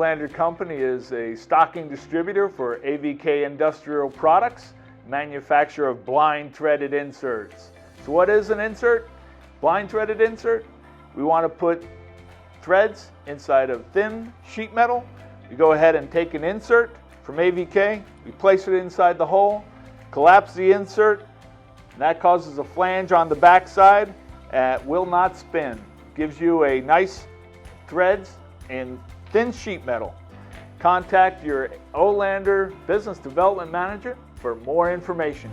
Olander Company is a stocking distributor for AVK Industrial Products, manufacturer of blind threaded inserts. So what is an insert? Blind threaded insert? We want to put threads inside of thin sheet metal. We go ahead and take an insert from AVK, we place it inside the hole, collapse the insert, and that causes a flange on the back side and will not spin. Gives you a nice threads in thin sheet metal. Contact your Olander Business Development Manager for more information.